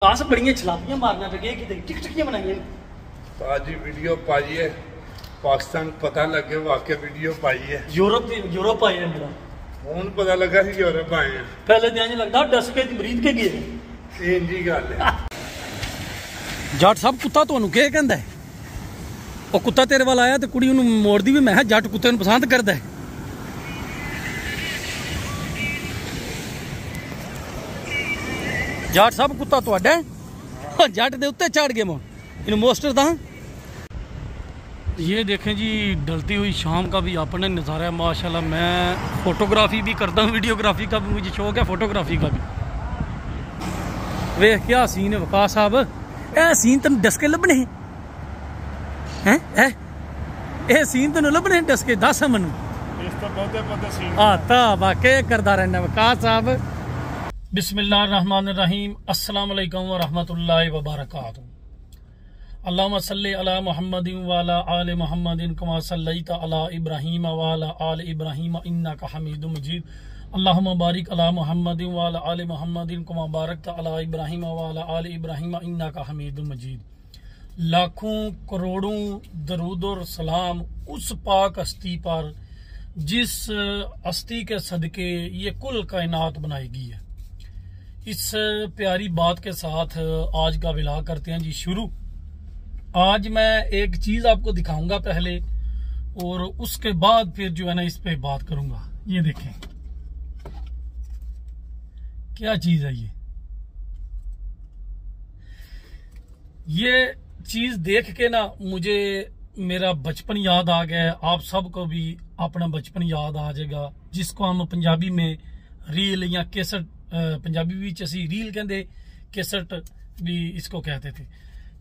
काश बड़ियां छलापियां मारना लगे कि टिकटिकियां बनाई आज वीडियो पाई है पाकिस्तान पता लगे वाकई वीडियो पाई है। यूरोप आए हैं मेरा ਹੁਣ ਪਤਾ ਲੱਗਾ ਸੀ यूरोप आए हैं। पहले तो लगता डस के मरीद के गए ਇੰਜ ਹੀ ਗੱਲ ਹੈ। ਜੱਟ ਸਾਹਿਬ ਕੁੱਤਾ ਤੁਹਾਨੂੰ ਕੀ ਕਹਿੰਦਾ ਹੈ? ਉਹ ਕੁੱਤਾ ਤੇਰੇ ਵੱਲ ਆਇਆ ਤੇ ਕੁੜੀ ਉਹਨੂੰ ਮੋੜਦੀ ਵੀ, ਮੈਂ ਕਿਹਾ ਜੱਟ ਕੁੱਤੇ ਨੂੰ ਪਸੰਦ ਕਰਦਾ ਹੈ। जट सब कुत्ता तुहाडा है? जट दे उत्ते चढ़ गए मोन इन मोस्टर दा। ये देखें जी ढलती हुई शाम का भी अपने नज़ारा है माशाल्लाह। मैं फोटोग्राफी भी करता हूँ, वीडियोग्राफी का भी मुझे शौक है, फोटोग्राफी का भी। वेख क्या सीन है वकास साहब, ए सीन तेन डसके लभने हैं? ए सीन तेन लभने डसके? दस मैनू आता वाकई करता रहना वकास साहब। बिस्मिल्लाहिर्रहमानिर्रहीम, अस्सलाम वालेकुम व रहमतुल्लाहि व बरकातुहू। अल्लाहुम्मा सल्ली अला मुहम्मदिन व अला आलि मुहम्मदिन कमा सल्लैता अला इब्राहीम व अला आलि इब्राहीम इन्नका हमीदुम मजीद। अल्लाहुम्मा बारिक अला मुहम्मदिन व अला आलि मुहम्मदिन कमा बारकता अला इब्राहीम व अला आलि इब्राहीम इन्नका हमीदुम मजीद। लाखों करोड़ों दरूद और सलाम उस पाक हस्ती पर जिस हस्ती के सदके ये कुल कायनात बनाई गई है। इस प्यारी बात के साथ आज का विलाग करते हैं जी शुरू। आज मैं एक चीज आपको दिखाऊंगा पहले और उसके बाद फिर जो है ना इस पे बात करूंगा। ये देखें क्या चीज है ये चीज देख के ना मुझे मेरा बचपन याद आ गया। आप सबको भी अपना बचपन याद आ जाएगा, जिसको हम पंजाबी में रील या केसट, पंजाबी भी असी रील कहते, केसट भी इसको कहते थे।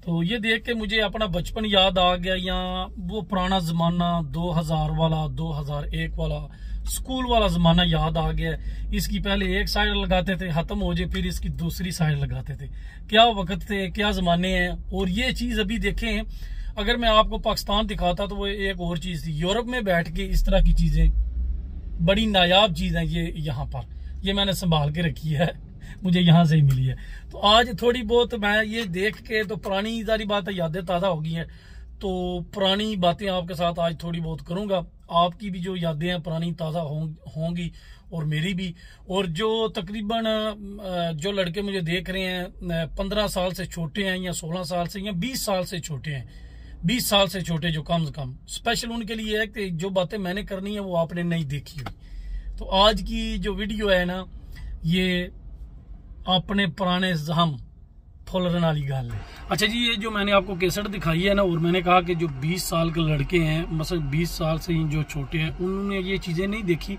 तो ये देख के मुझे अपना बचपन याद आ गया, या वो पुराना जमाना 2000 वाला 2001 वाला स्कूल वाला जमाना याद आ गया। इसकी पहले एक साइड लगाते थे, खत्म हो जाए फिर इसकी दूसरी साइड लगाते थे। क्या वक्त थे, क्या जमाने हैं। और ये चीज अभी देखें, अगर मैं आपको पाकिस्तान दिखाता तो वो एक और चीज थी। यूरोप में बैठ के इस तरह की चीजें बड़ी नायाब चीज है। ये यहाँ पर ये मैंने संभाल के रखी है, मुझे यहाँ से ही मिली है। तो आज थोड़ी बहुत मैं ये देख के, तो पुरानी सारी बातें यादें ताज़ा हो गई हैं, तो पुरानी बातें आपके साथ आज थोड़ी बहुत करूँगा। आपकी भी जो यादें हैं पुरानी ताज़ा होंगी और मेरी भी। और जो तकरीबन जो लड़के मुझे देख रहे हैं 15 साल से छोटे हैं, या 16 साल से, या 20 साल से छोटे हैं, 20 साल से छोटे जो कम से कम, स्पेशल उनके लिए है कि जो बातें मैंने करनी है वो आपने नहीं देखी हुई। तो आज की जो वीडियो है ना, ये अपने पुराने जहम फुलरन वाली गल है। अच्छा जी, ये जो मैंने आपको केसट दिखाई है ना, और मैंने कहा कि जो 20 साल के लड़के हैं, मतलब 20 साल से जो छोटे हैं, उन्होंने ये चीज़ें नहीं देखी।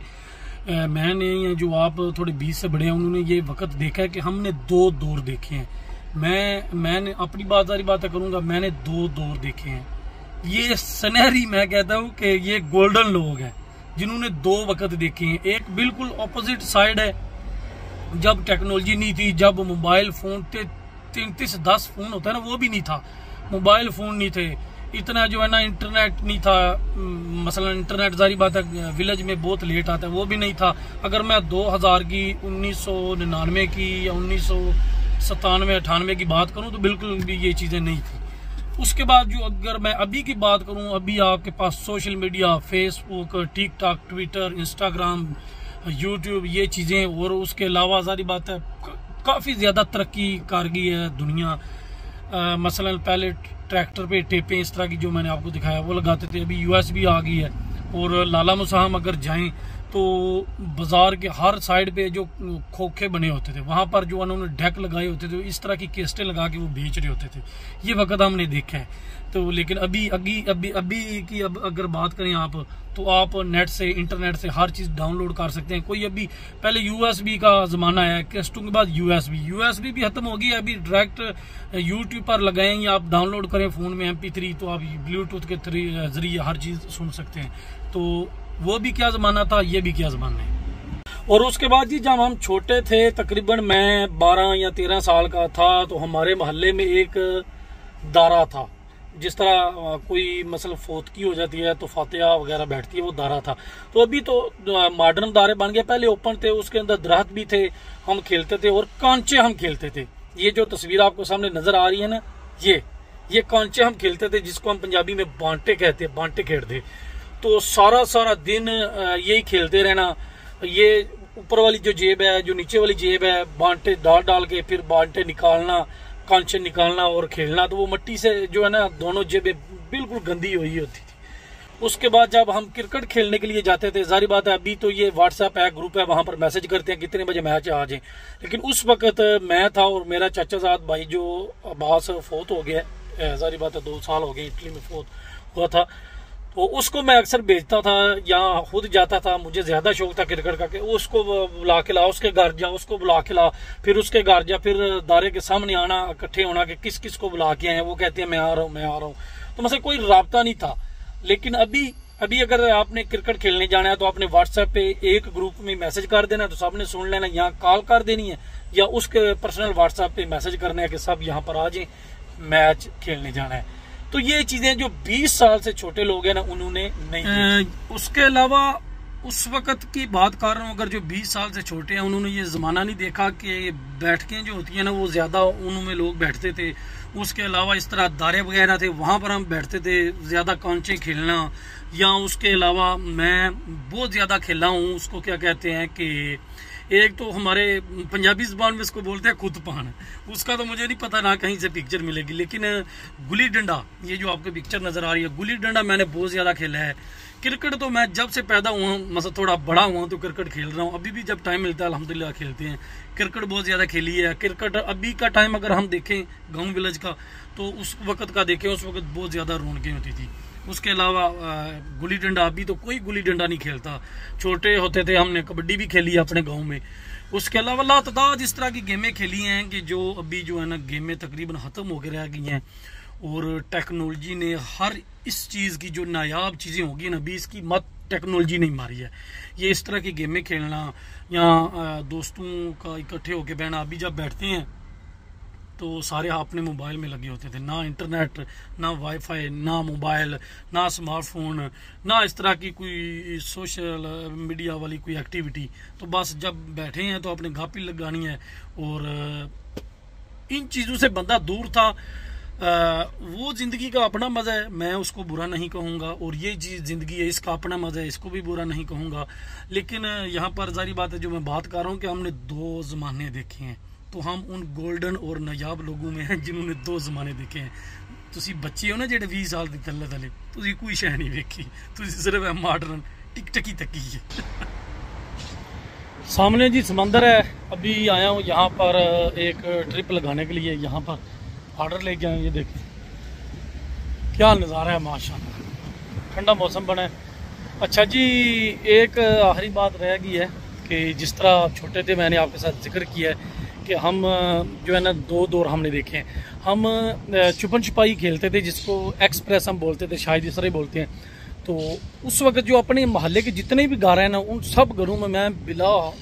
मैंने, या जो आप थोड़े 20 से बड़े हैं, उन्होंने ये वक्त देखा है कि हमने 2 दौर देखे हैं। मैंने अपनी सारी बातें करूँगा, मैंने 2 दौर देखे हैं। ये सुनहरी, मैं कहता हूँ कि ये गोल्डन लोग हैं जिन्होंने 2 वक्त देखे हैं। एक बिल्कुल ऑपोजिट साइड है, जब टेक्नोलॉजी नहीं थी, जब मोबाइल फोन 3310 फोन होता है ना, वो भी नहीं था। मोबाइल फोन नहीं थे, इतना जो है ना इंटरनेट नहीं था। मसलन इंटरनेट जारी बात है विलेज में बहुत लेट आता है, वो भी नहीं था। अगर मैं 2000 की, 1999 की, या 1997-98 की बात करूं तो बिल्कुल भी ये चीजें नहीं थी। उसके बाद जो अगर मैं अभी की बात करूं, अभी आपके पास social media, Facebook, TikTok, Twitter, Instagram, YouTube, ये चीज़ें, और उसके अलावा सारी बात है काफ़ी ज़्यादा तरक्की कर गई है दुनिया। मसलन पहले ट्रैक्टर पे टेपें इस तरह की जो मैंने आपको दिखाया वो लगाते थे, अभी USB आ गई है। और लाला मुसाहम अगर जाएं तो बाजार के हर साइड पे जो खोखे बने होते थे, वहां पर जो उन्होंने डेक लगाए होते थे, इस तरह की केस्टें लगा के वो बेच रहे होते थे। ये वक्त हमने देखा है। तो लेकिन अभी की अगर बात करें आप, तो आप नेट से, इंटरनेट से हर चीज़ डाउनलोड कर सकते हैं। कोई अभी पहले USB का ज़माना है, केस्टों के बाद USB भी खत्म हो गई है। अभी डायरेक्ट यूट्यूब पर लगाएं या आप डाउनलोड करें फ़ोन में MP3, तो आप ब्लूटूथ के जरिए हर चीज़ सुन सकते हैं। तो वो भी क्या ज़माना था, ये भी क्या ज़माना है। और उसके बाद जी जब हम छोटे थे, तकरीबन मैं 12 या 13 साल का था, तो हमारे मोहल्ले में एक दारा था। जिस तरह कोई मसल फोतकी हो जाती है तो फातिहा वगैरह बैठती है, वो दारा था। तो अभी तो मॉडर्न दारे बन गए, पहले ओपन थे, उसके अंदर दरख्त भी थे, हम खेलते थे और कांचे हम खेलते थे। ये जो तस्वीर आपको सामने नजर आ रही है ना, ये कांचे हम खेलते थे, जिसको हम पंजाबी में बांटे कहते हैं, बांटे खेलते। तो सारा दिन यही खेलते रहना। ये ऊपर वाली जो जेब है, जो नीचे वाली जेब है, बांटे डाल के फिर बांटे निकालना, कांचे निकालना और खेलना। तो वो मिट्टी से जो है ना दोनों जेबें बिल्कुल गंदी हुई होती थी। उसके बाद जब हम क्रिकेट खेलने के लिए जाते थे, जारी बात है अभी तो ये व्हाट्सएप है, ग्रुप है, वहां पर मैसेज करते हैं कितने बजे मैच आ जाए। लेकिन उस वक्त मैं था और मेरा चाचाजाद भाई जो अब्बास फोत हो गया, जारी बात है 2 साल हो गए, इटली में फोत हुआ था। तो उसको मैं अक्सर भेजता था या खुद जाता था। मुझे ज्यादा शौक था क्रिकेट का कि उसको बुला के ला, उसके घर जा, उसको बुला के ला, फिर उसके घर जा, फिर दायरे के सामने आना, इकट्ठे होना कि किस किस को बुला के आए। वो कहते हैं मैं आ रहा हूँ। तो मुझसे कोई राब्ता नहीं था। लेकिन अभी अगर आपने क्रिकेट खेलने जाना है तो आपने व्हाट्सएप पे एक ग्रुप में मैसेज कर देना, तो सबने सुन लेना, यहाँ कॉल कर देनी है या उसके पर्सनल व्हाट्सएप पे मैसेज करना है कि सब यहाँ पर आ जाए, मैच खेलने जाना है। तो ये चीजें जो 20 साल से छोटे लोग हैं ना, उन्होंने नहीं। उसके अलावा उस वक्त की बात कर रहा हूँ, अगर जो 20 साल से छोटे हैं उन्होंने ये जमाना नहीं देखा कि बैठकें जो होती है ना वो ज्यादा उनमें लोग बैठते थे। उसके अलावा इस तरह दारे वगैरह थे, वहां पर हम बैठते थे, ज्यादा कांचे खेलना। या उसके अलावा मैं बहुत ज्यादा खेला हूँ, उसको क्या कहते हैं कि एक तो हमारे पंजाबी जुबान में इसको बोलते हैं खुदपान, उसका तो मुझे नहीं पता ना कहीं से पिक्चर मिलेगी। लेकिन गुली डंडा, ये जो आपको पिक्चर नजर आ रही है, गुली डंडा मैंने बहुत ज्यादा खेला है। क्रिकेट तो मैं जब से पैदा हुआ, मतलब थोड़ा बड़ा हुआ तो क्रिकेट खेल रहा हूँ। अभी भी जब टाइम मिलता है अल्हम्दुलिल्लाह खेलते हैं। क्रिकेट बहुत ज्यादा खेली है। क्रिकेट अभी का टाइम अगर हम देखें गाँव विलेज का, तो उस वक्त का देखें, उस वक्त बहुत ज्यादा रौनकें होती थी। उसके अलावा गुली डंडा, अभी तो कोई गुली डंडा नहीं खेलता। छोटे होते थे हमने कबड्डी भी खेली है अपने गांव में। उसके अलावा लातदाद इस तरह की गेमें खेली हैं कि जो अभी जो है ना गेमें तकरीबन खत्म होकर रह गई हैं। और टेक्नोलॉजी ने हर इस चीज की जो नायाब चीजें होगी ना, अभी इसकी मत टेक्नोलॉजी नहीं मारी है। ये इस तरह की गेमें खेलना या दोस्तों का इकट्ठे होकर बहना, अभी जब बैठते हैं तो सारे अपने मोबाइल में लगे होते थे। ना इंटरनेट, ना वाईफाई, ना मोबाइल, ना स्मार्टफोन, ना इस तरह की कोई सोशल मीडिया वाली कोई एक्टिविटी। तो बस जब बैठे हैं तो अपने गापी लगानी है। और इन चीज़ों से बंदा दूर था। वो जिंदगी का अपना मजा है, मैं उसको बुरा नहीं कहूँगा। और ये चीज़ जिंदगी है, इसका अपना मजा है, इसको भी बुरा नहीं कहूँगा। लेकिन यहाँ पर जारी बात है, जो मैं बात कर रहा हूँ कि हमने 2 जमाने देखे हैं, तो हम उन गोल्डन और नायाब लोगों में हैं जिन्होंने 2 जमाने देखे हैं। तुसी बच्चे हो ना जेडे 20 साल के थले थले, तुसी कोई शह नहीं देखी, तुसी सिर्फ मॉडर्न टिकटकी तकी है। सामने जी समंदर है। अभी आया हूँ यहाँ पर एक ट्रिप लगाने के लिए। यहाँ पर ऑर्डर लेके आए, ये देखें क्या नज़ारा है माशाल्लाह। ठंडा मौसम बना है। अच्छा जी, एक आखिरी बात रह गई है कि जिस तरह आप छोटे थे, मैंने आपके साथ जिक्र किया है कि हम जो है ना 2 दौर हमने देखे हैं। हम छुपन छुपाई खेलते थे, जिसको एक्सप्रेस हम बोलते थे, शायद इस तरह बोलते हैं। तो उस वक्त जो अपने मोहल्ले के जितने भी घर हैं ना, उन सब घरों में मैं मतलब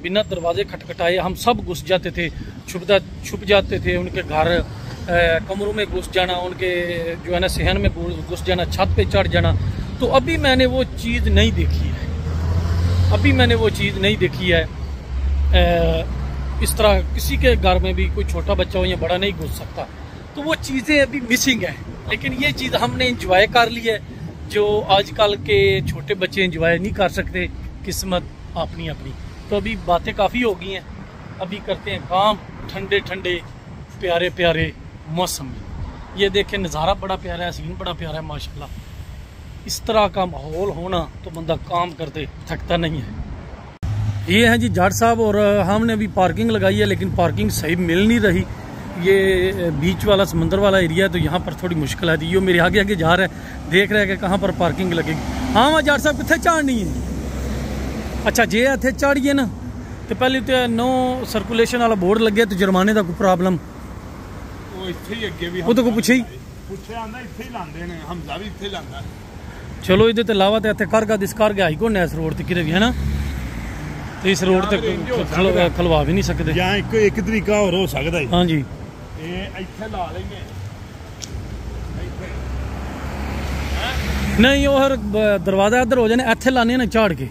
बिना दरवाजे खटखटाए हम सब घुस जाते थे, छुप जाते थे। उनके घर कमरों में घुस जाना, उनके जो है ना सहन में घुस जाना, छत पे चढ़ जाना। तो अभी मैंने वो चीज़ नहीं देखी है। इस तरह किसी के घर में भी कोई छोटा बच्चा हो या बड़ा नहीं घुस सकता। तो वो चीज़ें अभी मिसिंग है। लेकिन ये चीज़ हमने इंजॉय कर ली है, जो आजकल के छोटे बच्चे इंजॉय नहीं कर सकते। किस्मत अपनी अपनी। तो अभी बातें काफ़ी हो गई हैं, अभी करते हैं काम ठंडे ठंडे प्यारे प्यारे मौसम में। ये देखें नज़ारा बड़ा प्यारा है, सीन बड़ा प्यारा है माशाल्लाह। इस तरह का माहौल होना तो बंदा काम करते थकता नहीं है। ये हैं जी जाट साहब, और हमने अभी पार्किंग लगाई है, लेकिन पार्किंग सही मिल नहीं रही। ये बीच वाला समंदर वाला एरिया है, तो यहाँ पर थोड़ी मुश्किल है। ये मेरे आगे आगे जा रहा है, देख रहा है कि कहाँ पर पार्किंग लगेगी। हाँ वहाँ जाट साहब कितने चाड़नी है? अच्छा जे इतने चाड़िए ना, तो पहले तो नो सर्कुलेशन वाला बोर्ड लगे, तो जुर्माने का कोई प्रॉब्लम वो तो को पूछे ही चलो इधर तो लावा तो इतने करगा दिस कर गया को इस रोड तक भी है ना, तो इस रोड तक खलवा भी नहीं सकते। एक तरीका और हो सकता है। हाँ जी नहीं वो हर दरवाजा इधर हो जाने, इतने लाने ना झाड़ के,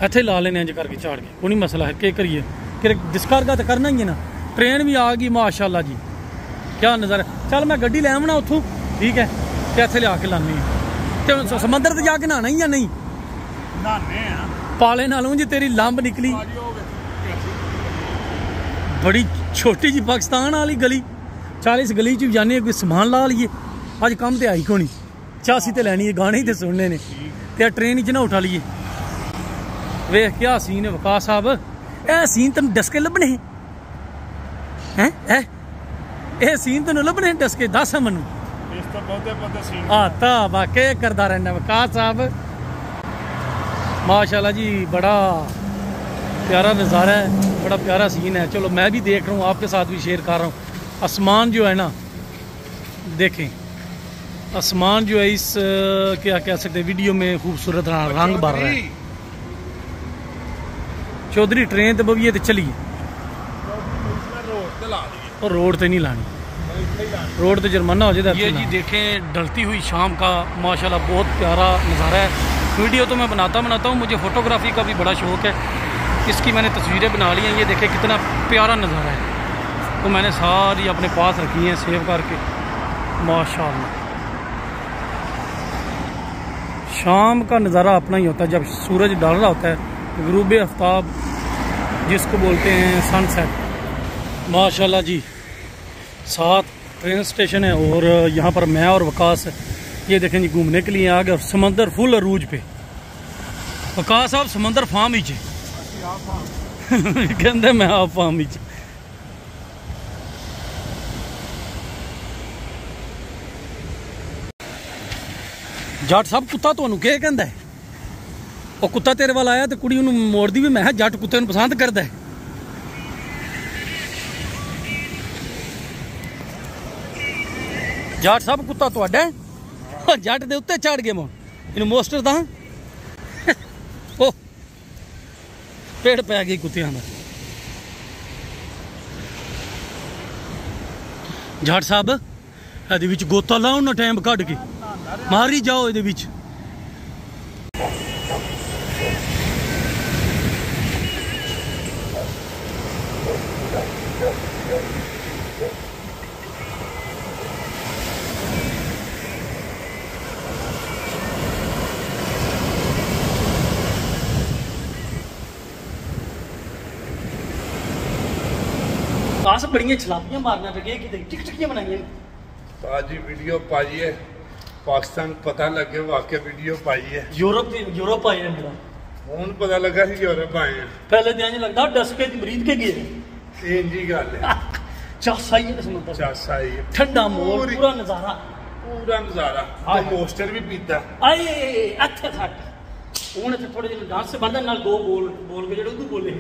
इतने ला लेने करके झाड़ के, कोई नहीं मसला है, क्या करिए। डिस्कार्ड तो करना ही है ना। ट्रेन भी आ गई माशाल्लाह जी, क्या नज़ारा। चल मैं गड्डी ले आवना उतों, ठीक है, ते इत्थे लिया के लानी तो समंदर ते जाके नहाना ही या नहीं? पाले नालों जी तेरी लंब निकली, बड़ी छोटी जी पाकिस्तान वाली गली। 40 गली च जाने कोई समान ला लीए, अज कम तो आई कोनी, चासी तो लैनी है, गाने ही तो सुनने ने, ते ट्रेन च ना उठा लीए। वेख क्या सीन है वकास साहब, ए सीन तेन डसके लभने हैं? ए सीन तेन लभने डसके, दस मैनू आता वाकई करता रहना वकास साहब। माशाल्लाह जी बड़ा प्यारा नज़ारा है, बड़ा प्यारा सीन है। चलो मैं भी देख रहा हूँ, आपके साथ भी शेयर कर रहा हूँ। आसमान जो है ना, देखें आसमान जो है इस क्या कह सकते वीडियो में खूबसूरत रंग भर रहा है। चौधरी ट्रेन तो बविए तो चलिए, और रोड तो नहीं लानी, रोड तो जुर्माना हो जाता है। ये जी देखें ढलती हुई शाम का माशाल्लाह बहुत प्यारा नज़ारा है। वीडियो तो मैं बनाता हूँ, मुझे फ़ोटोग्राफी का भी बड़ा शौक़ है, इसकी मैंने तस्वीरें बना ली हैं। ये देखें कितना प्यारा नज़ारा है, तो मैंने सारी अपने पास रखी हैं सेव करके माशाल्लाह। शाम का नज़ारा अपना ही होता है, जब सूरज ढल रहा होता है, गुरूब आफ्ताब जिसको बोलते हैं सनसेट। माशाल्लाह जी 7 ट्रेन स्टेशन है, और यहाँ पर मैं और वकास ये देखें जी घूमने के लिए आ गए। समंदर फुल अरूज पे, वकास साहब समंदर फार्म ही कहते मैं आप फार्म ही। जट साहब कुत्ता तुहानू क्या कहता है? वो कुत्ता तेरे वाल आया तो कुड़ी उन्होंने मोड़ दी भी, मैं जट कुत्ते नूं पसंद करता है। जट साहब कुत्ता तुहाडा है? जट दे उत्ते चढ़ गए मोड़ इन मोस्टर दा ओ पेड़ पै गई कुत्तियां दा। जट साहब ਇਹਦੇ ਵਿੱਚ ਗੋਤਾ ਲਾਓ ਨਾ ਟਾਈਮ ਕੱਢ ਕੇ ਮਾਰੀ ਜਾਓ ਇਹਦੇ ਵਿੱਚ। काश बड़ियां छलापियां मारना पे गए कि टिकटिकियां बनाई ताजी वीडियो पाई है, पाकिस्तान पता लगे वाकई वीडियो पाई है। यूरोप आए हैं मेरा, ਹੁਣ पता लगा कि यूरोप आए हैं। पहले तो इंज लगता डस के मरीद के गए इंजी गल है, चासा ही है समुद्र, चासा ही है, ठंडा मोर, पूरा नजारा तो मोस्टर भी पीता आए अच्छा सट ਹੁਣ ਇੱਥੇ ਥੋੜੇ ਜਿਹੇ ਡਾਂਸ ਬੰਦਾ ਨਾਲ ਦੋ ਬੋਲ ਕੇ ਜਿਹੜੇ ਉਹ ਬੋਲੇ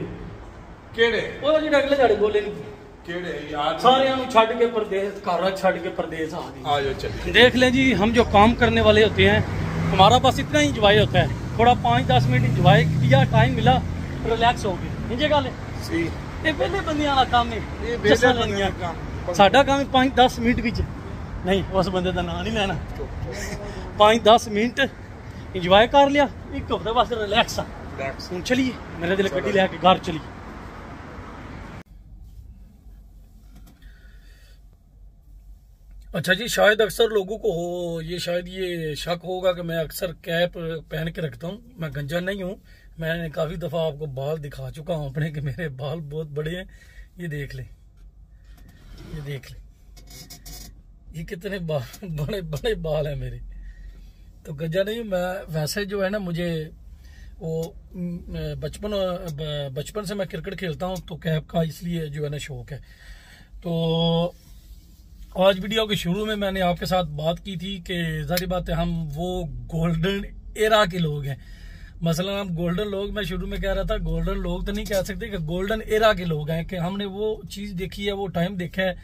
ਕਿਹੜੇ ਉਹ ਜਿਹੜੇ ਅਗਲੇ ਝਾੜੇ ਬੋਲੇ ਨਹੀਂ ਕਿਹੜੇ यार सारे छड़ के परदेश घर छड़ के परदेश आ गए। आ जाओ चलिए। देख लें जी हम जो काम करने वाले होते हैं हमारा पास इतना ही इंजॉय होता है, थोड़ा 5-10 मिनट इंजॉय किया, टाइम मिला रिलैक्स हो गए। इंजे गल सी ये पहले बंदियां वाला काम है, ये बेले बंदियां काम साडा काम 5-10 मिनट विच नहीं, उस बंदे का नाम नहीं लेना। 5-10 मिनट इंजॉय कर लिया, एक हफ्ते वास्ते रिलैक्स हूँ चलिए मेरे दिल गड्डी लैके घर चलिए। अच्छा जी, शायद अक्सर लोगों को ये शायद ये शक होगा कि मैं अक्सर कैप पहन के रखता हूँ, मैं गंजा नहीं हूँ। मैंने काफ़ी दफ़ा आपको बाल दिखा चुका हूँ अपने कि मेरे बाल बहुत बड़े हैं। ये देख लें, ये देख लें, ये कितने बड़े बड़े बाल हैं मेरे। तो गंजा नहीं हूँ मैं, वैसे जो है ना मुझे वो बचपन से मैं क्रिकेट खेलता हूँ तो कैप का इसलिए जो है ना शौक है। तो आज वीडियो के शुरू में मैंने आपके साथ बात की थी कि जारी बात है हम वो गोल्डन एरा के लोग हैं। मसलन हम गोल्डन लोग, मैं शुरू में कह रहा था गोल्डन लोग तो नहीं कह सकते कि गोल्डन एरा के लोग हैं, कि हमने वो चीज़ देखी है, वो टाइम देखा है।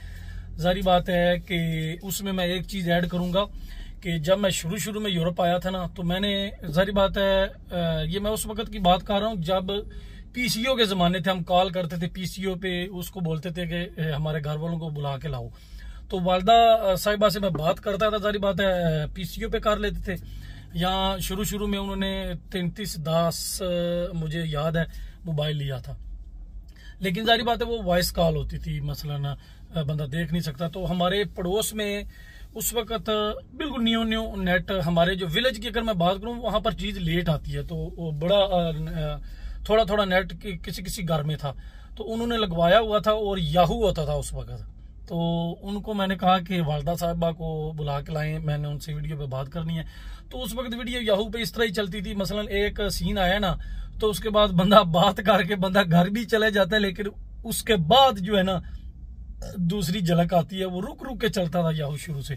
जारी बात है कि उसमें मैं एक चीज़ ऐड करूँगा कि जब मैं शुरू में यूरोप आया था ना, तो मैंने जारी बात है ये मैं उस वक्त की बात कर रहा हूँ जब पीसीओ के ज़माने थे, हम कॉल करते थे पीसीओ पे, उसको बोलते थे कि हमारे घर वालों को बुला के लाओ। तो वालदा साहिबा से मैं बात करता था, सारी बात है पीसीओ पे कर लेते थे। यहाँ शुरू में उन्होंने 3310 मुझे याद है मोबाइल लिया था। लेकिन जारी बात है वो वॉइस कॉल होती थी, मसलन बंदा देख नहीं सकता। तो हमारे पड़ोस में उस वक्त बिल्कुल न्यू नेट, हमारे जो विलेज की अगर मैं बात करूं वहां पर चीज लेट आती है, तो वो बड़ा थोड़ा नेट किसी घर में था, तो उन्होंने लगवाया हुआ था और याहू होता था उस वक्त। तो उनको मैंने कहा कि वालदा साहबा को बुला के लाएं, मैंने उनसे वीडियो पे बात करनी है। तो उस वक्त वीडियो याहू पे इस तरह ही चलती थी, मसलन एक सीन आया ना, तो उसके बाद बंदा बात करके बंदा घर भी चले जाता है, लेकिन उसके बाद जो है ना दूसरी झलक आती है, वो रुक के चलता था याहू शुरू से।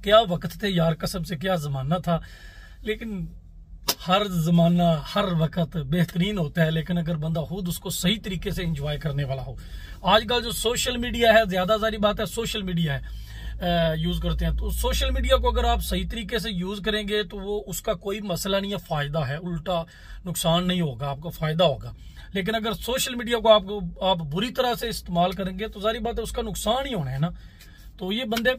क्या वक्त थे यार, कसम से क्या जमाना था। लेकिन हर जमाना हर वक्त बेहतरीन होता है, लेकिन अगर बंदा खुद उसको सही तरीके से एंजॉय करने वाला हो। आजकल जो सोशल मीडिया है, ज्यादा सारी बात है सोशल मीडिया है, यूज करते हैं। तो सोशल मीडिया को अगर आप सही तरीके से यूज करेंगे तो वो उसका कोई मसला नहीं है, फायदा है, उल्टा नुकसान नहीं होगा, आपको फायदा होगा। लेकिन अगर सोशल मीडिया को आप बुरी तरह से इस्तेमाल करेंगे तो सारी बात है उसका नुकसान ही होना है ना। तो ये बंदे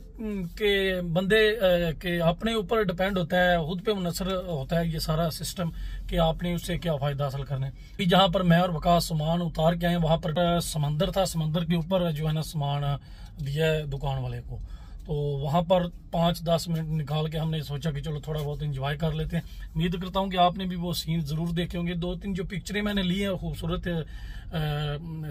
के अपने ऊपर डिपेंड होता है, खुद पे मुनसर होता है ये सारा सिस्टम कि आपने उससे क्या फायदा हासिल करना है। जहां पर मैं और वकास सामान उतार के आए वहां पर समंदर था, समंदर के ऊपर जो है ना सामान दिया है दुकान वाले को। तो वहां पर 5-10 मिनट निकाल के हमने सोचा कि चलो थोड़ा बहुत एंजॉय कर लेते हैं। उम्मीद करता हूं कि आपने भी वो सीन जरूर देखे होंगे। 2-3 जो पिक्चरें मैंने ली हैं खूबसूरत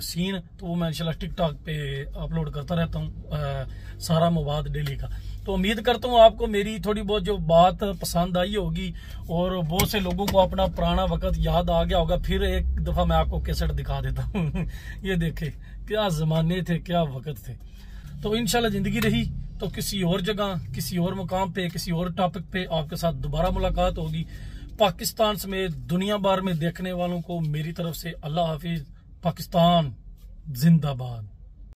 सीन, तो वो मैं इंशाल्लाह टिकटॉक पे अपलोड करता रहता हूँ, सारा मवाद डेली का। तो उम्मीद करता हूँ आपको मेरी थोड़ी बहुत जो बात पसंद आई होगी और बहुत से लोगों को अपना पुराना वक्त याद आ गया होगा। फिर एक दफा मैं आपको कैसेट दिखा देता हूँ ये देखे क्या जमाने थे, क्या वक्त थे। तो इंशाल्लाह जिंदगी रही तो किसी और जगह, किसी और मुकाम पे, किसी और टॉपिक पे आपके साथ दोबारा मुलाकात होगी। पाकिस्तान समेत दुनिया भर में देखने वालों को मेरी तरफ से अल्लाह हाफिज। पाकिस्तान जिंदाबाद।